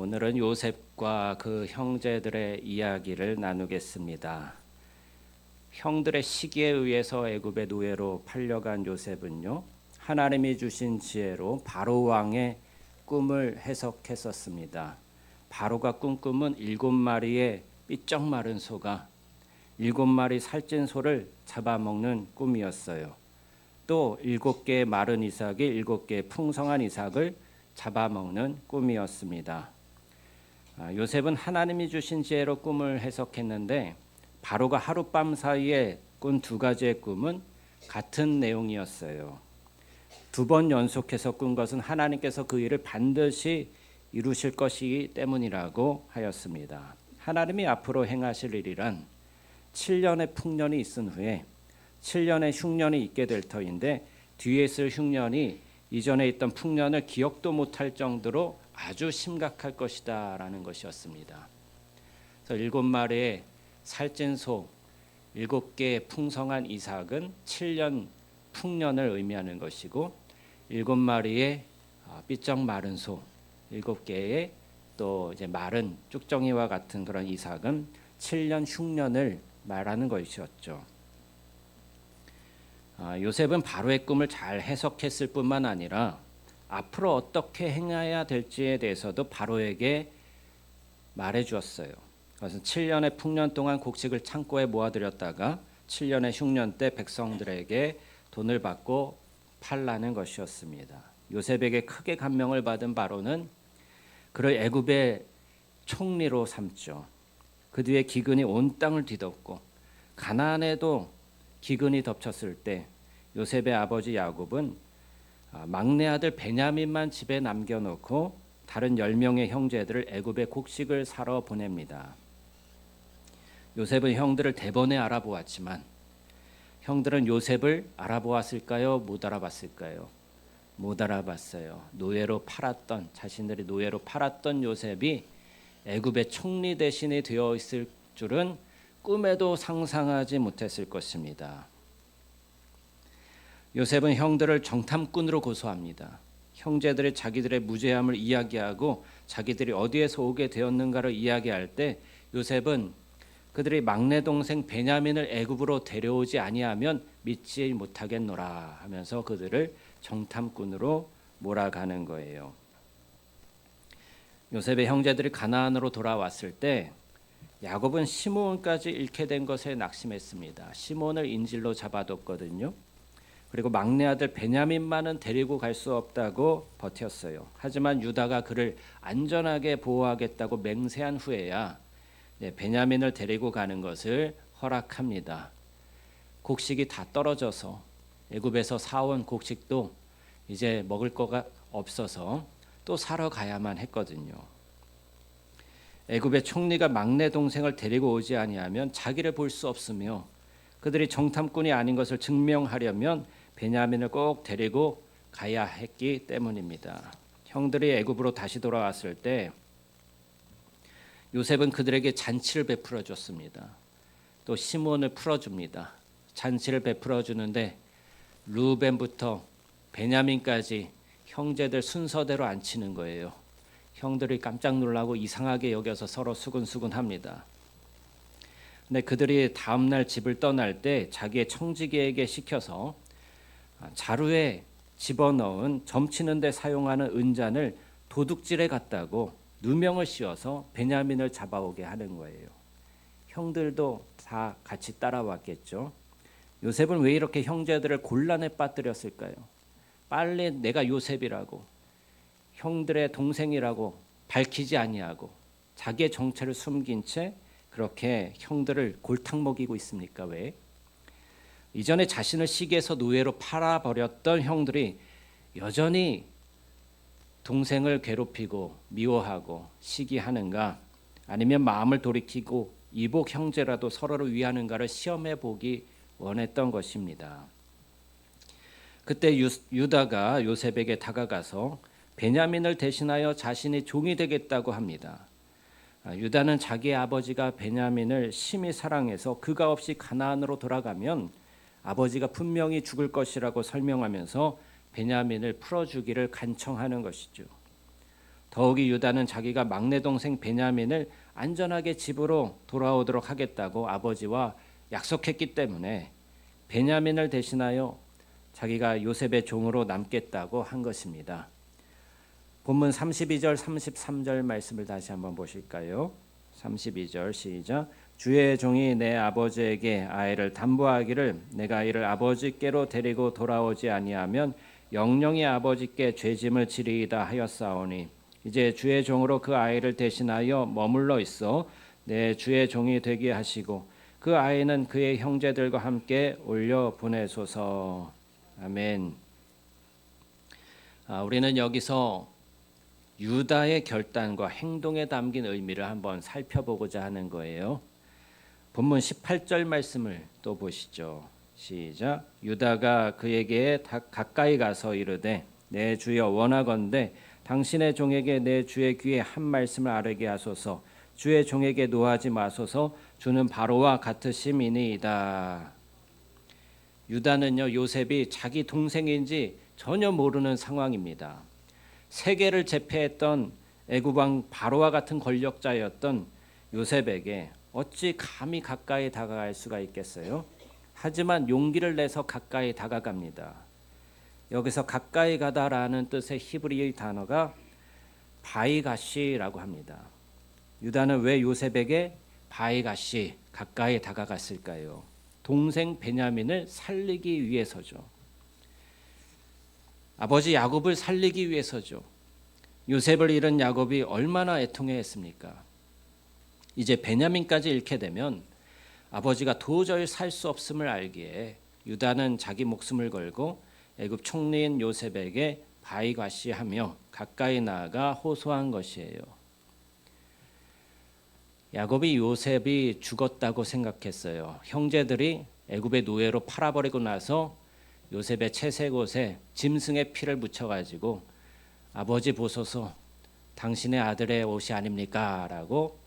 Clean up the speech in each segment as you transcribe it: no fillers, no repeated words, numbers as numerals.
오늘은 요셉과 그 형제들의 이야기를 나누겠습니다. 형들의 시기에 의해서 애굽의 노예로 팔려간 요셉은요, 하나님이 주신 지혜로 바로 왕의 꿈을 해석했었습니다. 바로가 꾼 꿈은 7마리의 삐쩍 마른 소가 7마리 살찐 소를 잡아먹는 꿈이었어요. 또 7개의 마른 이삭이 7개의 풍성한 이삭을 잡아먹는 꿈이었습니다. 요셉은 하나님이 주신 지혜로 꿈을 해석했는데 바로가 하룻밤 사이에 꾼 2가지의 꿈은 같은 내용이었어요. 2번 연속해서 꾼 것은 하나님께서 그 일을 반드시 이루실 것이기 때문이라고 하였습니다. 하나님이 앞으로 행하실 일이란 7년의 풍년이 있은 후에 7년의 흉년이 있게 될 터인데 뒤에 있을 흉년이 이전에 있던 풍년을 기억도 못할 정도로 아주 심각할 것이다 라는 것이었습니다. 그래서 7마리의 살찐 소, 7개의 풍성한 이삭은 7년 풍년을 의미하는 것이고 7마리의 삐쩍 마른 소, 7개의 또 이제 마른 쭉정이와 같은 그런 이삭은 7년 흉년을 말하는 것이었죠. 요셉은 바로의 꿈을 잘 해석했을 뿐만 아니라 앞으로 어떻게 행해야 될지에 대해서도 바로에게 말해 주었어요. 그것은 7년의 풍년 동안 곡식을 창고에 모아들였다가 7년의 흉년 때 백성들에게 돈을 받고 팔라는 것이었습니다. 요셉에게 크게 감명을 받은 바로는 그를 애굽의 총리로 삼죠. 그 뒤에 기근이 온 땅을 뒤덮고 가나안에도 기근이 덮쳤을 때 요셉의 아버지 야곱은 막내 아들 베냐민만 집에 남겨놓고 다른 10명의 형제들을 애굽에 곡식을 사러 보냅니다. 요셉은 형들을 대번에 알아보았지만 형들은 요셉을 알아보았을까요? 못 알아봤을까요? 못 알아봤어요. 자신들이 노예로 팔았던 요셉이 애굽의 총리 대신이 되어 있을 줄은 꿈에도 상상하지 못했을 것입니다. 요셉은 형들을 정탐꾼으로 고소합니다. 형제들이 자기들의 무죄함을 이야기하고 자기들이 어디에서 오게 되었는가를 이야기할 때 요셉은 그들이 막내 동생 베냐민을 애굽으로 데려오지 아니하면 믿지 못하겠노라 하면서 그들을 정탐꾼으로 몰아가는 거예요. 요셉의 형제들이 가나안으로 돌아왔을 때 야곱은 시므온까지 잃게 된 것에 낙심했습니다. 시므온을 인질로 잡아뒀거든요. 그리고 막내 아들 베냐민만은 데리고 갈 수 없다고 버텼어요. 하지만 유다가 그를 안전하게 보호하겠다고 맹세한 후에야 베냐민을 데리고 가는 것을 허락합니다. 곡식이 다 떨어져서 애굽에서 사온 곡식도 이제 먹을 거가 없어서 또 사러 가야만 했거든요. 애굽의 총리가 막내 동생을 데리고 오지 아니하면 자기를 볼 수 없으며 그들이 정탐꾼이 아닌 것을 증명하려면 베냐민을 꼭 데리고 가야 했기 때문입니다. 형들이 애굽으로 다시 돌아왔을 때 요셉은 그들에게 잔치를 베풀어 줬습니다. 또 시므온을 풀어줍니다. 잔치를 베풀어 주는데 루벤부터 베냐민까지 형제들 순서대로 앉히는 거예요. 형들이 깜짝 놀라고 이상하게 여겨서 서로 수근수근합니다. 근데 그들이 다음날 집을 떠날 때 자기의 청지기에게 시켜서 자루에 집어넣은 점치는 데 사용하는 은잔을 도둑질해 갔다고 누명을 씌워서 베냐민을 잡아오게 하는 거예요. 형들도 다 같이 따라왔겠죠. 요셉은 왜 이렇게 형제들을 곤란에 빠뜨렸을까요? 빨리 내가 요셉이라고 형들의 동생이라고 밝히지 아니하고 자기의 정체를 숨긴 채 그렇게 형들을 골탕 먹이고 있습니까? 왜? 이전에 자신을 시기에서 노예로 팔아버렸던 형들이 여전히 동생을 괴롭히고 미워하고 시기하는가, 아니면 마음을 돌이키고 이복 형제라도 서로를 위하는가를 시험해 보기 원했던 것입니다. 그때 유다가 요셉에게 다가가서 베냐민을 대신하여 자신이 종이 되겠다고 합니다. 유다는 자기의 아버지가 베냐민을 심히 사랑해서 그가 없이 가나안으로 돌아가면 아버지가 분명히 죽을 것이라고 설명하면서 베냐민을 풀어주기를 간청하는 것이죠. 더욱이 유다는 자기가 막내 동생 베냐민을 안전하게 집으로 돌아오도록 하겠다고 아버지와 약속했기 때문에 베냐민을 대신하여 자기가 요셉의 종으로 남겠다고 한 것입니다. 본문 32절 33절 말씀을 다시 한번 보실까요? 32절 시작. 주의 종이 내 아버지에게 아이를 담보하기를 내가 이를 아버지께로 데리고 돌아오지 아니하면 영영이 아버지께 죄짐을 지리이다 하였사오니 이제 주의 종으로 그 아이를 대신하여 머물러 있어 내 주의 종이 되게 하시고 그 아이는 그의 형제들과 함께 올려 보내소서. 아멘. 우리는 여기서 유다의 결단과 행동에 담긴 의미를 한번 살펴보고자 하는 거예요. 본문 18절 말씀을 또 보시죠. 시작. 유다가 그에게 가까이 가서 이르되 내 주여 원하건대 당신의 종에게 내 주의 귀에 한 말씀을 아뢰게 하소서. 주의 종에게 노하지 마소서. 주는 바로와 같으심이니이다. 유다는요, 요셉이 자기 동생인지 전혀 모르는 상황입니다. 세계를 제패했던 애굽 왕 바로와 같은 권력자였던 요셉에게 어찌 감히 가까이 다가갈 수가 있겠어요? 하지만 용기를 내서 가까이 다가갑니다. 여기서 가까이 가다라는 뜻의 히브리 단어가 바이가시라고 합니다. 유다는 왜 요셉에게 바이가시 가까이 다가갔을까요? 동생 베냐민을 살리기 위해서죠. 아버지 야곱을 살리기 위해서죠. 요셉을 잃은 야곱이 얼마나 애통해했습니까? 이제 베냐민까지 잃게 되면 아버지가 도저히 살 수 없음을 알기에 유다는 자기 목숨을 걸고 애굽 총리인 요셉에게 바이가시하며 가까이 나아가 호소한 것이에요. 야곱이 요셉이 죽었다고 생각했어요. 형제들이 애굽의 노예로 팔아버리고 나서 요셉의 채색옷에 짐승의 피를 묻혀가지고 아버지 보소서 당신의 아들의 옷이 아닙니까? 라고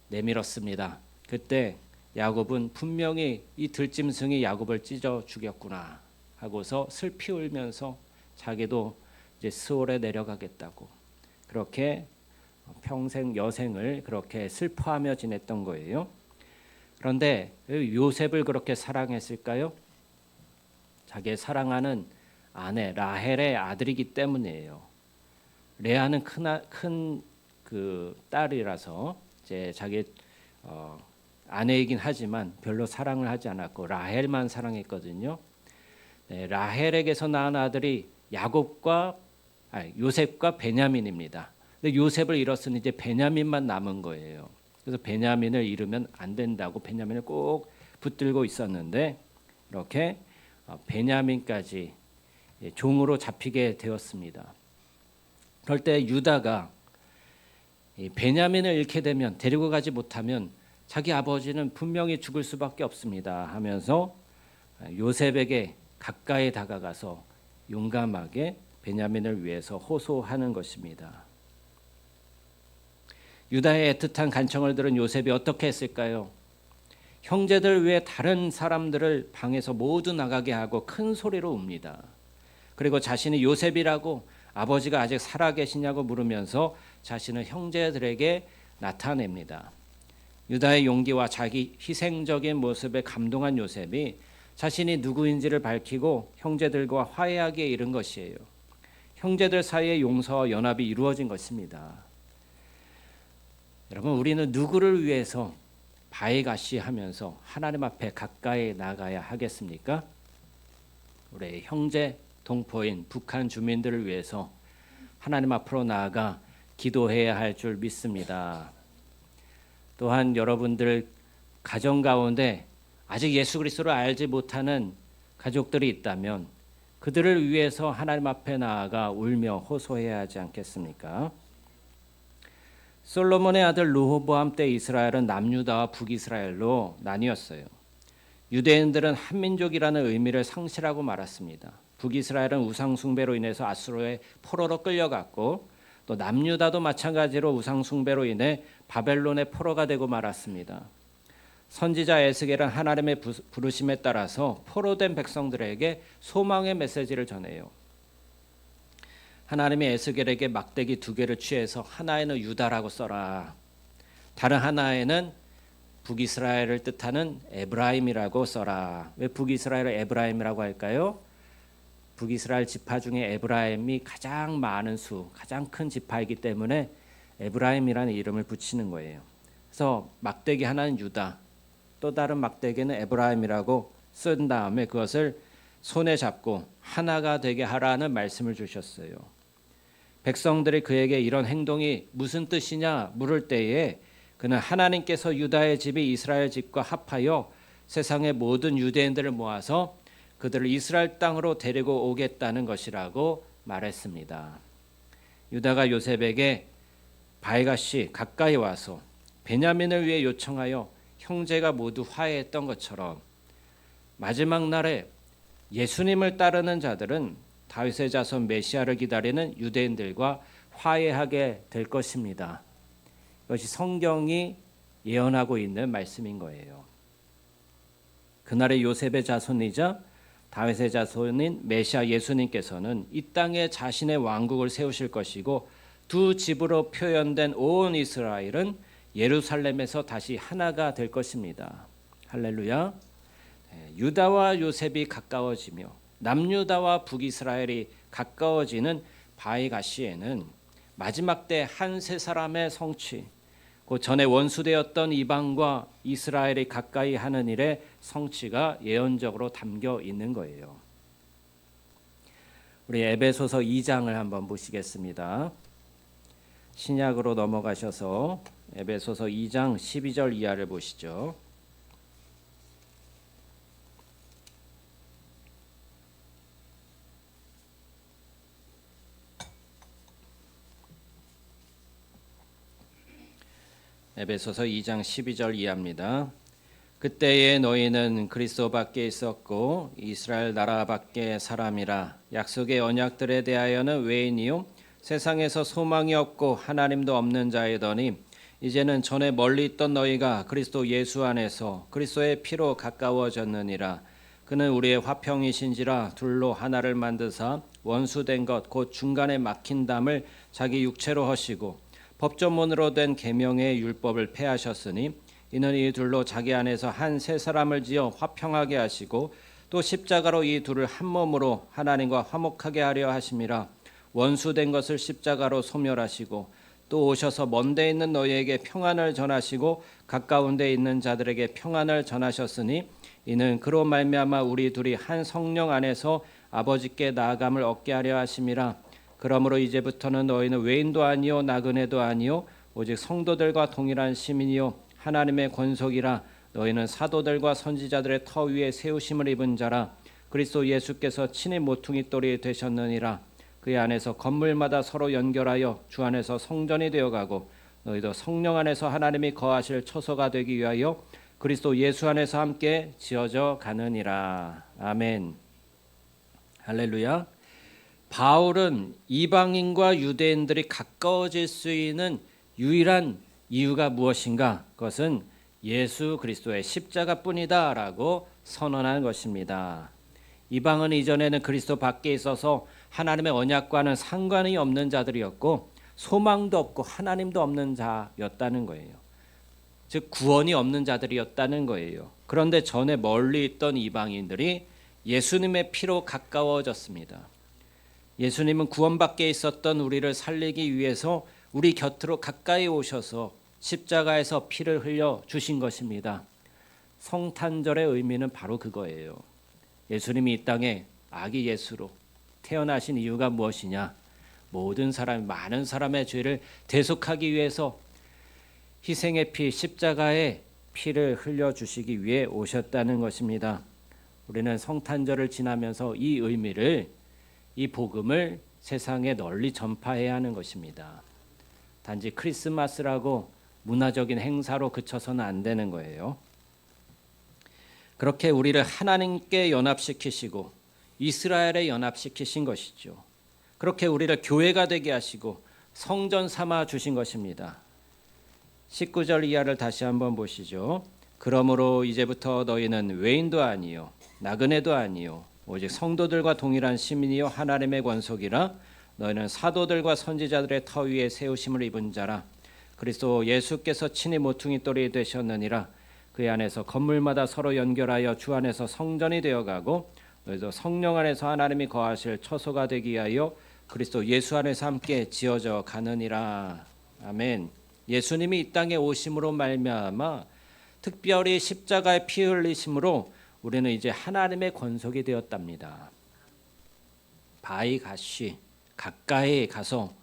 내밀었습니다. 그때 야곱은 분명히 이 들짐승이 야곱을 찢어 죽였구나 하고서 슬피 울면서 자기도 이제 스올에 내려가겠다고 그렇게 평생 여생을 그렇게 슬퍼하며 지냈던 거예요. 그런데 요셉을 그렇게 사랑했을까요? 자기의 사랑하는 아내 라헬의 아들이기 때문이에요. 레아는 큰 그 딸이라서 이제 자기 아내이긴 하지만 별로 사랑을 하지 않았고 라헬만 사랑했거든요. 네, 라헬에게서 낳은 아들이 요셉과 베냐민입니다. 근데 요셉을 잃었으니 이제 베냐민만 남은 거예요. 그래서 베냐민을 잃으면 안 된다고 베냐민을 꼭 붙들고 있었는데 이렇게 베냐민까지 종으로 잡히게 되었습니다. 그럴 때 유다가 베냐민을 잃게 되면 데리고 가지 못하면 자기 아버지는 분명히 죽을 수밖에 없습니다 하면서 요셉에게 가까이 다가가서 용감하게 베냐민을 위해서 호소하는 것입니다. 유다의 애틋한 간청을 들은 요셉이 어떻게 했을까요? 형제들 외에 다른 사람들을 방에서 모두 나가게 하고 큰 소리로 웁니다. 그리고 자신이 요셉이라고 아버지가 아직 살아계시냐고 물으면서 자신을 형제들에게 나타냅니다. 유다의 용기와 자기 희생적인 모습에 감동한 요셉이 자신이 누구인지를 밝히고 형제들과 화해하기에 이른 것이에요. 형제들 사이의 용서와 연합이 이루어진 것입니다. 여러분, 우리는 누구를 위해서 바이가시 하면서 하나님 앞에 가까이 나가야 하겠습니까? 우리 형제 동포인 북한 주민들을 위해서 하나님 앞으로 나아가 기도해야 할 줄 믿습니다. 또한 여러분들 가정 가운데 아직 예수 그리스도를 알지 못하는 가족들이 있다면 그들을 위해서 하나님 앞에 나아가 울며 호소해야 하지 않겠습니까? 솔로몬의 아들 르호보암 때 이스라엘은 남유다와 북이스라엘로 나뉘었어요. 유대인들은 한민족이라는 의미를 상실하고 말았습니다. 북이스라엘은 우상 숭배로 인해서 아수르의 포로로 끌려갔고 또 남유다도 마찬가지로 우상 숭배로 인해 바벨론의 포로가 되고 말았습니다. 선지자 에스겔은 하나님의 부르심에 따라서 포로된 백성들에게 소망의 메시지를 전해요. 하나님이 에스겔에게 막대기 2개를 취해서 하나에는 유다라고 써라, 다른 하나에는 북이스라엘을 뜻하는 에브라임이라고 써라. 왜 북이스라엘을 에브라임이라고 할까요? 북이스라엘 지파 중에 에브라임이 가장 많은 가장 큰 지파이기 때문에 에브라임이라는 이름을 붙이는 거예요. 그래서 막대기 하나는 유다, 또 다른 막대기는 에브라임이라고 쓴 다음에 그것을 손에 잡고 하나가 되게 하라는 말씀을 주셨어요. 백성들이 그에게 이런 행동이 무슨 뜻이냐 물을 때에 그는 하나님께서 유다의 집이 이스라엘 집과 합하여 세상의 모든 유대인들을 모아서 그들을 이스라엘 땅으로 데리고 오겠다는 것이라고 말했습니다. 유다가 요셉에게 바이가시 가까이 와서 베냐민을 위해 요청하여 형제가 모두 화해했던 것처럼 마지막 날에 예수님을 따르는 자들은 다윗의 자손 메시아를 기다리는 유대인들과 화해하게 될 것입니다. 이것이 성경이 예언하고 있는 말씀인 거예요. 그날의 요셉의 자손이자 다윗의 자손인 메시아 예수님께서는 이 땅에 자신의 왕국을 세우실 것이고 두 집으로 표현된 온 이스라엘은 예루살렘에서 다시 하나가 될 것입니다. 할렐루야. 유다와 요셉이 가까워지며 남유다와 북이스라엘이 가까워지는 바이가시에는 마지막 때 한 세 사람의 성취, 그 전에 원수되었던 이방과 이스라엘이 가까이 하는 일의 성취가 예언적으로 담겨 있는 거예요. 우리 에베소서 2장을 한번 보시겠습니다. 신약으로 넘어가셔서 에베소서 2장 12절 이하를 보시죠. 에베소서 2장 12절 이하입니다. 그때에 너희는 그리스도 밖에 있었고 이스라엘 나라 밖의 사람이라 약속의 언약들에 대하여는 외인이요 세상에서 소망이 없고 하나님도 없는 자이더니 이제는 전에 멀리 있던 너희가 그리스도 예수 안에서 그리스도의 피로 가까워졌느니라. 그는 우리의 화평이신지라 둘로 하나를 만드사 원수된 것 곧 중간에 막힌 담을 자기 육체로 하시고 법조문으로 된 계명의 율법을 폐하셨으니 이는 이 둘로 자기 안에서 한 새 사람을 지어 화평하게 하시고 또 십자가로 이 둘을 한 몸으로 하나님과 화목하게 하려 하심이라. 원수된 것을 십자가로 소멸하시고 또 오셔서 먼데 있는 너희에게 평안을 전하시고 가까운 데 있는 자들에게 평안을 전하셨으니 이는 그로 말미암아 우리 둘이 한 성령 안에서 아버지께 나아감을 얻게 하려 하심이라. 그러므로 이제부터는 너희는 외인도 아니요 나그네도 아니요 오직 성도들과 동일한 시민이요 하나님의 권속이라. 너희는 사도들과 선지자들의 터 위에 세우심을 입은 자라. 그리스도 예수께서 친히 모퉁이 돌이 되셨느니라. 그의 안에서 건물마다 서로 연결하여 주 안에서 성전이 되어가고 너희도 성령 안에서 하나님이 거하실 처소가 되기 위하여 그리스도 예수 안에서 함께 지어져 가느니라. 아멘. 할렐루야. 바울은 이방인과 유대인들이 가까워질 수 있는 유일한 이유가 무엇인가? 그것은 예수 그리스도의 십자가뿐이다라고 선언한 것입니다. 이방은 이전에는 그리스도 밖에 있어서 하나님의 언약과는 상관이 없는 자들이었고 소망도 없고 하나님도 없는 자였다는 거예요. 즉 구원이 없는 자들이었다는 거예요. 그런데 전에 멀리 있던 이방인들이 예수님의 피로 가까워졌습니다. 예수님은 구원 밖에 있었던 우리를 살리기 위해서 우리 곁으로 가까이 오셔서 십자가에서 피를 흘려 주신 것입니다. 성탄절의 의미는 바로 그거예요. 예수님이 이 땅에 아기 예수로 태어나신 이유가 무엇이냐? 모든 사람, 많은 사람의 죄를 대속하기 위해서 희생의 피, 십자가의 피를 흘려 주시기 위해 오셨다는 것입니다. 우리는 성탄절을 지나면서 이 의미를, 이 복음을 세상에 널리 전파해야 하는 것입니다. 단지 크리스마스라고 문화적인 행사로 그쳐서는 안 되는 거예요. 그렇게 우리를 하나님께 연합시키시고 이스라엘에 연합시키신 것이죠. 그렇게 우리를 교회가 되게 하시고 성전 삼아 주신 것입니다. 19절 이하를 다시 한번 보시죠. 그러므로 이제부터 너희는 외인도 아니요 나그네도 아니요 오직 성도들과 동일한 시민이요 하나님의 권속이라. 너희는 사도들과 선지자들의 터 위에 세우심을 입은 자라. 그리스도 예수께서 친히 모퉁이 돌이 되셨느니라. 그 안에서 건물마다 서로 연결하여 주 안에서 성전이 되어가고 너희도 성령 안에서 하나님이 거하실 처소가 되기 위하여 그리스도 예수 안에서 함께 지어져 가느니라. 아멘. 예수님이 이 땅에 오심으로 말미암아 특별히 십자가의 피 흘리심으로 우리는 이제 하나님의 권속이 되었답니다. 바이가시 가까이 가서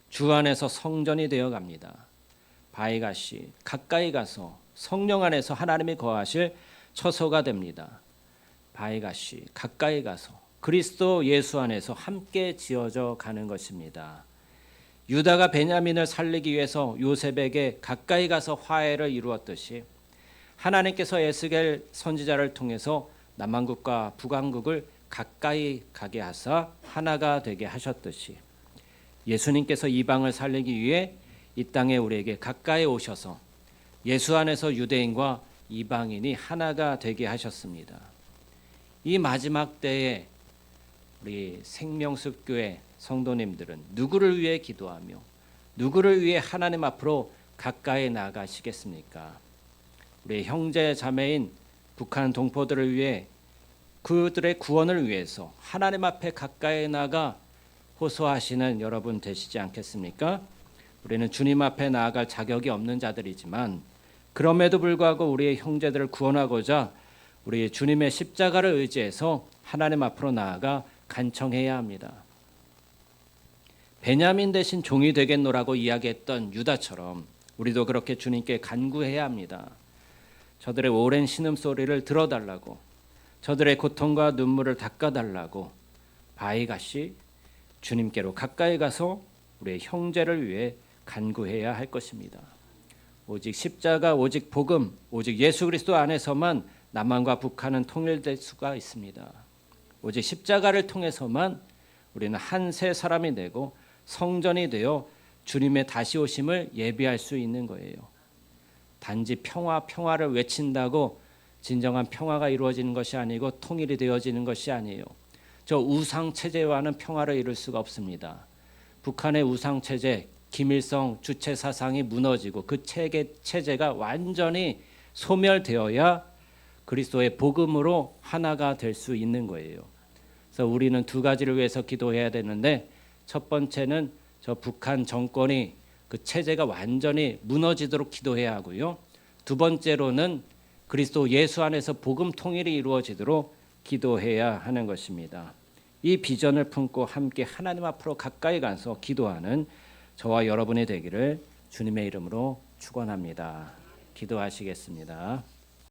주 안에서 성전이 되어 갑니다. 바이가시 가까이 가서 성령 안에서 하나님이 거하실 처소가 됩니다. 바이가시 가까이 가서 그리스도 예수 안에서 함께 지어져 가는 것입니다. 유다가 베냐민을 살리기 위해서 요셉에게 가까이 가서 화해를 이루었듯이 하나님께서 에스겔 선지자를 통해서 남한국과 북한국을 가까이 가게 하사 하나가 되게 하셨듯이 예수님께서 이방을 살리기 위해 이 땅에 우리에게 가까이 오셔서 예수 안에서 유대인과 이방인이 하나가 되게 하셨습니다. 이 마지막 때에 우리 생명숲교회 성도님들은 누구를 위해 기도하며 누구를 위해 하나님 앞으로 가까이 나가시겠습니까? 우리 형제 자매인 북한 동포들을 위해 그들의 구원을 위해서 하나님 앞에 가까이 나가 호소하시는 여러분 되시지 않겠습니까? 우리는 주님 앞에 나아갈 자격이 없는 자들이지만 그럼에도 불구하고 우리의 형제들을 구원하고자 우리 주님의 십자가를 의지해서 하나님 앞으로 나아가 간청해야 합니다. 베냐민 대신 종이 되겠노라고 이야기했던 유다처럼 우리도 그렇게 주님께 간구해야 합니다. 저들의 오랜 신음소리를 들어달라고, 저들의 고통과 눈물을 닦아달라고 바이가시 주님께로 가까이 가서 우리의 형제를 위해 간구해야 할 것입니다. 오직 십자가, 오직 복음, 오직 예수 그리스도 안에서만 남한과 북한은 통일될 수가 있습니다. 오직 십자가를 통해서만 우리는 한 새 사람이 되고 성전이 되어 주님의 다시 오심을 예비할 수 있는 거예요. 단지 평화를 외친다고 진정한 평화가 이루어지는 것이 아니고 통일이 되어지는 것이 아니에요. 저 우상 체제와는 평화를 이룰 수가 없습니다. 북한의 우상 체제, 김일성 주체 사상이 무너지고 그 체제가 완전히 소멸되어야 그리스도의 복음으로 하나가 될 수 있는 거예요. 그래서 우리는 두 가지를 위해서 기도해야 되는데 첫 번째는 저 북한 정권이 그 체제가 완전히 무너지도록 기도해야 하고요. 두 번째로는 그리스도 예수 안에서 복음 통일이 이루어지도록 기도해야 하는 것입니다. 이 비전을 품고 함께 하나님 앞으로 가까이 가서 기도하는 저와 여러분이 되기를 주님의 이름으로 축원합니다. 기도하시겠습니다.